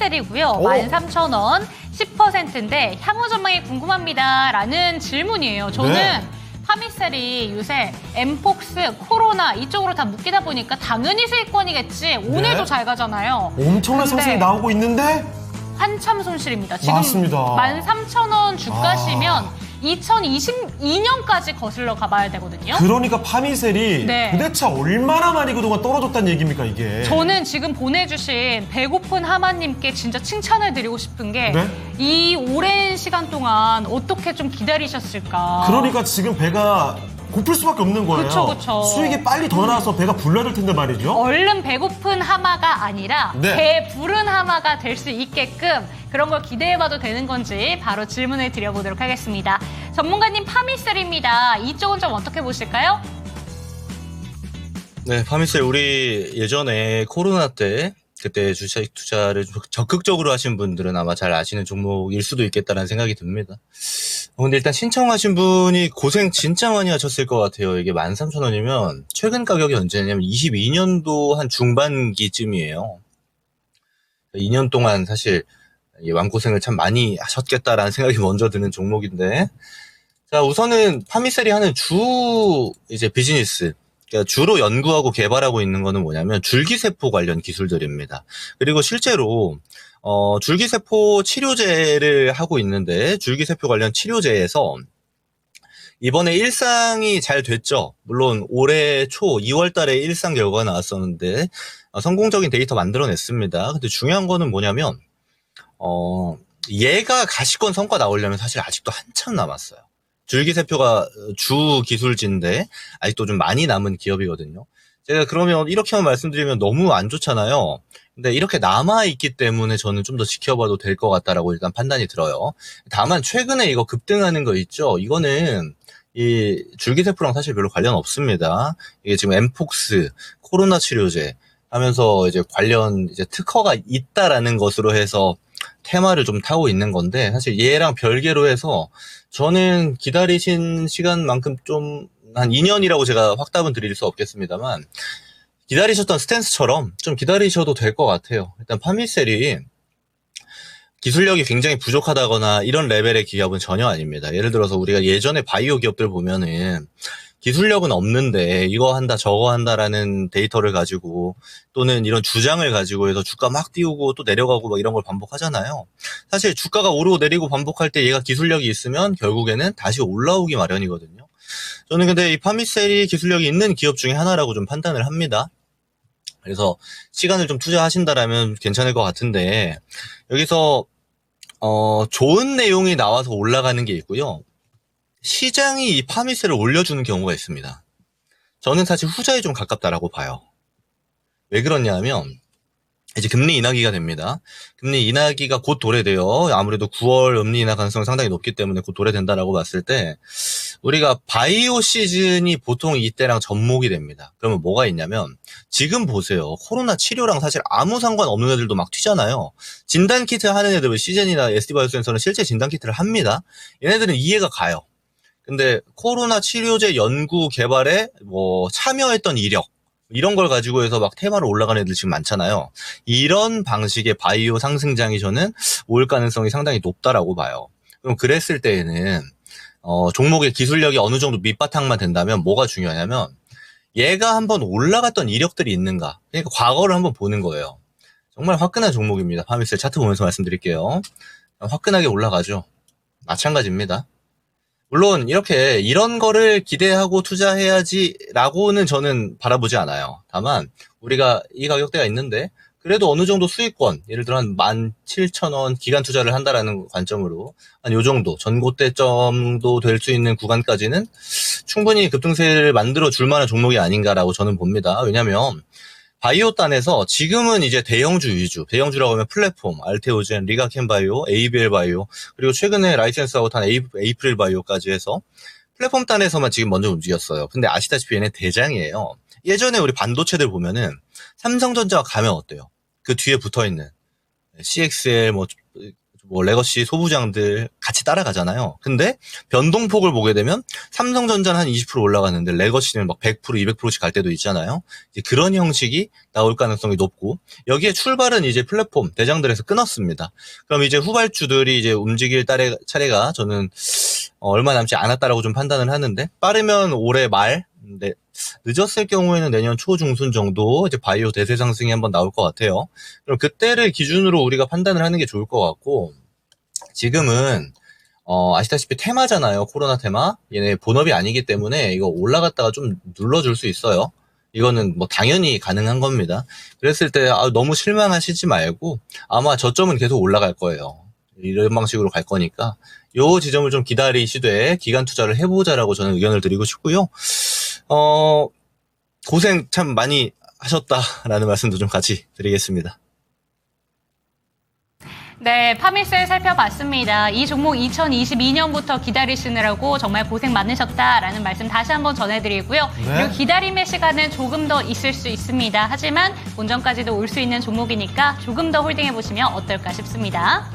파미셀이고요. 13,000원, 10%인데 향후 전망이 궁금합니다. 라는 질문이에요. 저는 네. 파미셀이 요새 엠폭스, 코로나 이쪽으로 다 묶이다 보니까 당연히 수익권이겠지. 오늘도 네. 잘 가잖아요. 엄청난 근데 상승이 나오고 있는데 한참 손실입니다. 지금 맞습니다. 13,000원 주가시면 2022년까지 거슬러 가봐야 되거든요. 그러니까 파미셀이 네. 도대체 얼마나 많이 그동안 떨어졌다는 얘기입니까, 이게? 저는 지금 보내주신 배고픈 하마님께 진짜 칭찬을 드리고 싶은 게 이 네? 오랜 시간 동안 어떻게 좀 기다리셨을까. 그러니까 지금 배가 고플 수밖에 없는 거예요. 그쵸. 수익이 빨리 더 나와서 배가 불러야 텐데 말이죠. 얼른 배고픈 하마가 아니라 네. 배 부른 하마가 될 수 있게끔 그런 걸 기대해봐도 되는 건지 바로 질문을 드려보도록 하겠습니다. 전문가님 파미셀입니다. 이쪽은 좀 어떻게 보실까요? 네, 파미셀 우리 예전에 코로나 때 그때 주식 투자를 좀 적극적으로 하신 분들은 아마 잘 아시는 종목일 수도 있겠다는 생각이 듭니다. 근데 일단 신청하신 분이 고생 진짜 많이 하셨을 것 같아요. 이게 13,000원이면 최근 가격이 언제냐면 22년도 한 중반기쯤이에요. 2년 동안 사실 마음고생을 참 많이 하셨겠다라는 생각이 먼저 드는 종목인데, 자, 우선은 파미셀이 하는 이제 비즈니스, 그러니까 주로 연구하고 개발하고 있는 거는 뭐냐면 줄기세포 관련 기술들입니다. 그리고 실제로 줄기세포 치료제를 하고 있는데, 줄기세포 관련 치료제에서 이번에 일상이 잘 됐죠. 물론 올해 초 2월 달에 일상 결과가 나왔었는데 성공적인 데이터 만들어냈습니다. 근데 중요한 거는 뭐냐면 얘가 가시권 성과 나오려면 사실 아직도 한참 남았어요. 줄기세포가 주 기술진인데 아직도 좀 많이 남은 기업이거든요. 제가 그러면 이렇게만 말씀드리면 너무 안 좋잖아요. 근데 이렇게 남아있기 때문에 저는 좀 더 지켜봐도 될 것 같다라고 일단 판단이 들어요. 다만 최근에 이거 급등하는 거 있죠. 이거는 이 줄기세포랑 사실 별로 관련 없습니다. 이게 지금 엠폭스, 코로나 치료제 하면서 이제 관련 이제 특허가 있다라는 것으로 해서 테마를 좀 타고 있는 건데, 사실 얘랑 별개로 해서 저는 기다리신 시간만큼 좀 한 2년이라고 제가 확답은 드릴 수 없겠습니다만 기다리셨던 스탠스처럼 좀 기다리셔도 될 것 같아요. 일단 파미셀이 기술력이 굉장히 부족하다거나 이런 레벨의 기업은 전혀 아닙니다. 예를 들어서 우리가 예전에 바이오 기업들 보면은 기술력은 없는데 이거 한다 저거 한다라는 데이터를 가지고 또는 이런 주장을 가지고 해서 주가 막 띄우고 또 내려가고 막 이런 걸 반복하잖아요. 사실 주가가 오르고 내리고 반복할 때 얘가 기술력이 있으면 결국에는 다시 올라오기 마련이거든요. 저는 근데 이 파미셀이 기술력이 있는 기업 중에 하나라고 좀 판단을 합니다. 그래서 시간을 좀 투자하신다라면 괜찮을 것 같은데, 여기서 좋은 내용이 나와서 올라가는 게 있고요. 시장이 이 파미셀을 올려주는 경우가 있습니다. 저는 사실 후자에 좀 가깝다라고 봐요. 왜 그러냐면 이제 금리 인하기가 됩니다. 금리 인하기가 곧 도래돼요. 아무래도 9월 금리 인하 가능성이 상당히 높기 때문에 곧 도래된다라고 봤을 때 우리가 바이오 시즌이 보통 이때랑 접목이 됩니다. 그러면 뭐가 있냐면 지금 보세요. 코로나 치료랑 사실 아무 상관없는 애들도 막 튀잖아요. 진단키트 하는 애들, 시즌이나 SD바이오센서는 실제 진단키트를 합니다. 얘네들은 이해가 가요. 근데 코로나 치료제 연구 개발에 참여했던 이력 이런 걸 가지고 해서 막 테마로 올라가는 애들 지금 많잖아요. 이런 방식의 바이오 상승장이 저는 올 가능성이 상당히 높다라고 봐요. 그럼 그랬을 때에는 종목의 기술력이 어느 정도 밑바탕만 된다면 뭐가 중요하냐면 얘가 한번 올라갔던 이력들이 있는가. 그러니까 과거를 한번 보는 거예요. 정말 화끈한 종목입니다. 파미셀 차트 보면서 말씀드릴게요. 화끈하게 올라가죠. 마찬가지입니다. 물론 이런 거를 기대하고 투자해야지라고는 저는 바라보지 않아요. 다만 우리가 이 가격대가 있는데 그래도 어느 정도 수익권, 예를 들어 한 17,000원 기간 투자를 한다라는 관점으로 한 요 정도 전고대 정도 될 수 있는 구간까지는 충분히 급등세를 만들어 줄 만한 종목이 아닌가라고 저는 봅니다. 왜냐하면 바이오 단에서 지금은 이제 대형주 위주, 대형주라고 하면 플랫폼, 알테오젠, 리가켄바이오, ABL 바이오, 그리고 최근에 라이센스 아웃한 에이프릴 바이오까지 해서 플랫폼 단에서만 지금 먼저 움직였어요. 근데 아시다시피 얘네 대장이에요. 예전에 우리 반도체들 보면은 삼성전자가 가면 어때요? 그 뒤에 붙어있는 CXL 뭐 레거시 소부장들 같이 따라가잖아요. 근데 변동폭을 보게 되면 삼성전자는 한 20% 올라가는데 레거시는 막 100%, 200%씩 갈 때도 있잖아요. 이제 그런 형식이 나올 가능성이 높고 여기에 출발은 이제 플랫폼 대장들에서 끊었습니다. 그럼 이제 후발주들이 이제 움직일 차례가 저는 얼마 남지 않았다라고 좀 판단을 하는데 빠르면 올해 말, 근데 늦었을 경우에는 내년 초 중순 정도 이제 바이오 대세 상승이 한번 나올 것 같아요. 그럼 그때를 기준으로 우리가 판단을 하는 게 좋을 것 같고 지금은 아시다시피 테마잖아요. 코로나 테마. 얘네 본업이 아니기 때문에 이거 올라갔다가 좀 눌러줄 수 있어요. 이거는 뭐 당연히 가능한 겁니다. 그랬을 때 너무 실망하시지 말고 아마 저점은 계속 올라갈 거예요. 이런 방식으로 갈 거니까 요 지점을 좀 기다리시되 기간 투자를 해보자라고 저는 의견을 드리고 싶고요. 고생 참 많이 하셨다라는 말씀도 좀 같이 드리겠습니다. 네, 파미셀 살펴봤습니다. 이 종목 2022년부터 기다리시느라고 정말 고생 많으셨다라는 말씀 다시 한번 전해드리고요. 네. 그리고 기다림의 시간은 조금 더 있을 수 있습니다. 하지만 본전까지도 올 수 있는 종목이니까 조금 더 홀딩해보시면 어떨까 싶습니다.